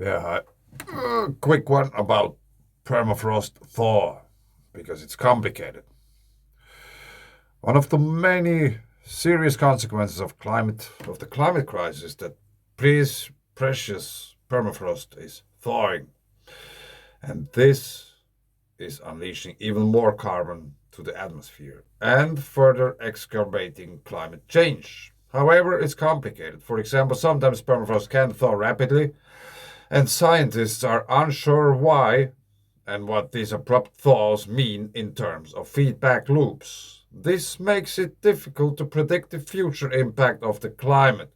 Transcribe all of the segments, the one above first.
Yeah, quick one about permafrost thaw, because it's complicated. One of the many serious consequences of the climate crisis that precious permafrost is thawing, and this is unleashing even more carbon to the atmosphere and further exacerbating climate change. However, it's complicated. For example, sometimes permafrost can thaw rapidly, and scientists are unsure why and what these abrupt thaws mean in terms of feedback loops. This makes it difficult to predict the future impact of the climate.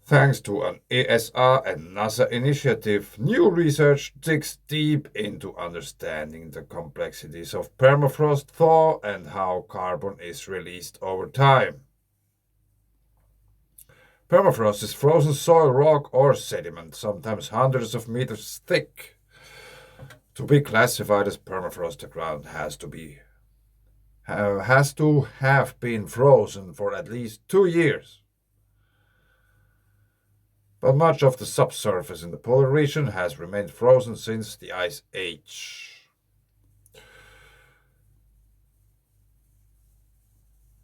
Thanks to an ESA and NASA initiative, new research digs deep into understanding the complexities of permafrost thaw and how carbon is released over time. Permafrost is frozen soil, rock, or sediment, sometimes hundreds of meters thick. To be classified as permafrost, the ground has to have been frozen for at least 2 years. But much of the subsurface in the polar region has remained frozen since the Ice Age.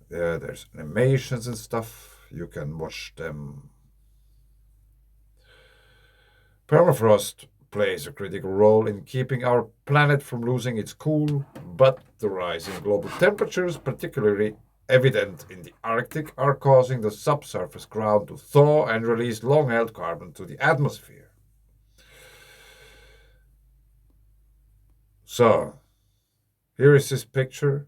There's animations and stuff. You can watch them. Permafrost plays a critical role in keeping our planet from losing its cool, but the rising global temperatures, particularly evident in the Arctic, are causing the subsurface ground to thaw and release long-held carbon to the atmosphere. So, here is this picture,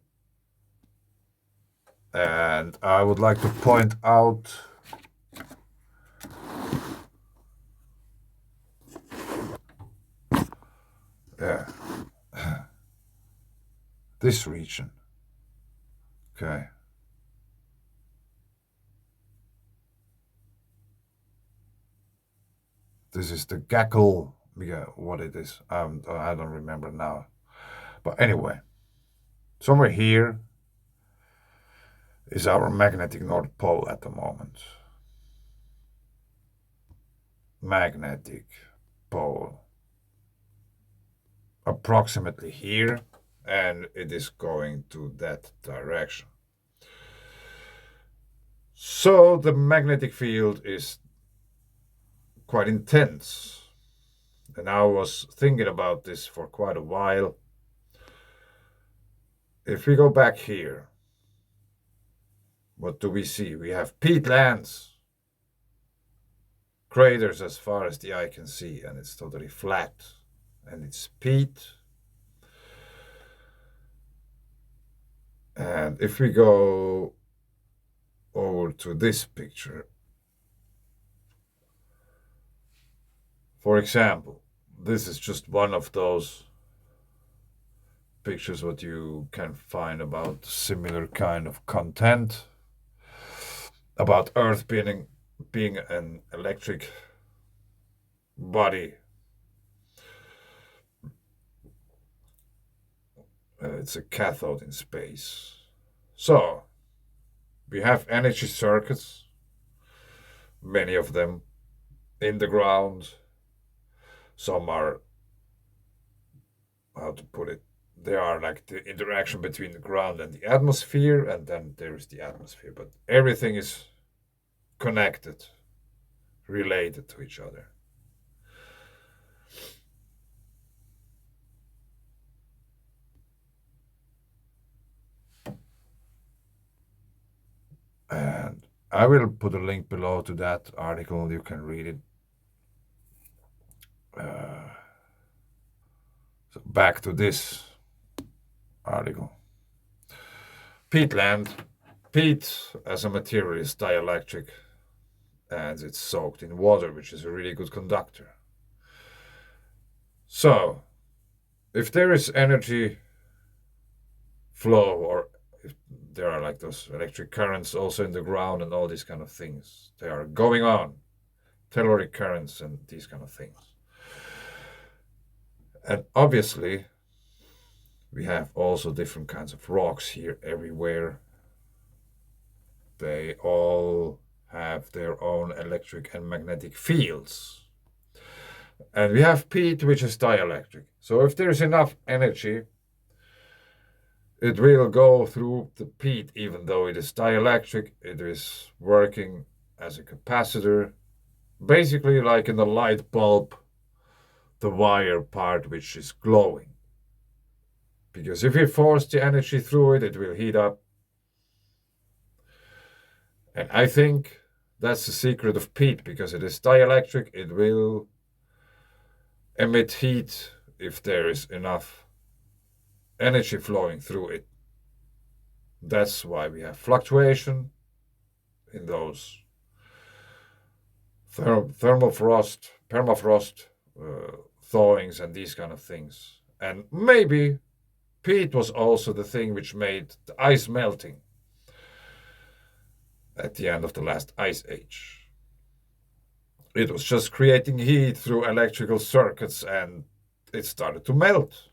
and I would like to point out this region. Okay. This is the Gackle, yeah, what it is. I don't remember now. But anyway, somewhere here is our magnetic North Pole at the moment. Magnetic pole. Approximately here, and it is going to that direction. So the magnetic field is quite intense. And I was thinking about this for quite a while. If we go back here, what do we see? We have peatlands, craters as far as the eye can see, and it's totally flat. And it's peat. And if we go over to this picture, for example, this is just one of those pictures what you can find about similar kind of content about Earth being an electric body. It's a cathode in space. So we have energy circuits, many of them in the ground. Some are, how to put it, they are like the interaction between the ground and the atmosphere, and then there is the atmosphere. But everything is connected, related to each other. And I will put a link below to that article. You can read it. So back to this article. Peatland. Peat as a material is dielectric, and it's soaked in water, which is a really good conductor. So, if there is energy flow, or if there are like those electric currents also in the ground and all these kind of things, they are going on, telluric currents and these kind of things. And obviously, we have also different kinds of rocks here everywhere. They all have their own electric and magnetic fields. And we have peat, which is dielectric. So if there's enough energy, it will go through the peat, even though it is dielectric. It is working as a capacitor, basically like in the light bulb, the wire part which is glowing. Because if we force the energy through it, it will heat up. And I think that's the secret of peat, because it is dielectric. It will emit heat if there is enough energy flowing through it. That's why we have fluctuation in those thermofrost, permafrost thawings and these kind of things. And maybe peat was also the thing which made the ice melting at the end of the last ice age. It was just creating heat through electrical circuits and it started to melt.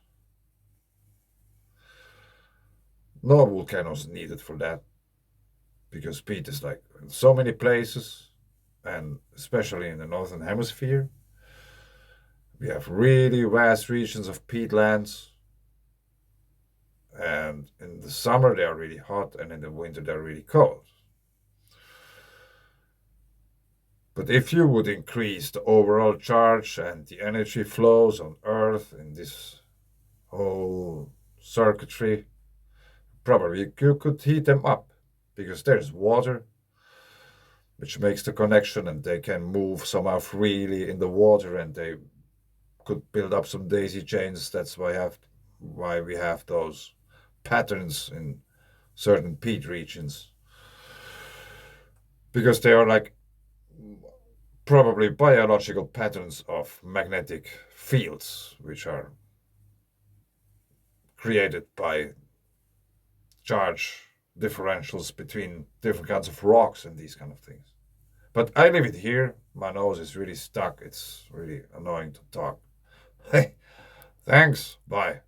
No volcanoes needed for that, because peat is like in so many places, and especially in the northern hemisphere, we have really vast regions of peatlands. And in the summer they are really hot, and in the winter they're really cold. But if you would increase the overall charge and the energy flows on Earth in this whole circuitry, probably you could heat them up, because there's water which makes the connection, and they can move somehow freely in the water, and they could build up some daisy chains. That's why we have those patterns in certain peat regions, because they are like probably biological patterns of magnetic fields which are created by charge differentials between different kinds of rocks and these kind of things. But I leave it here. My nose is really stuck. It's really annoying to talk. Hey, thanks. Bye.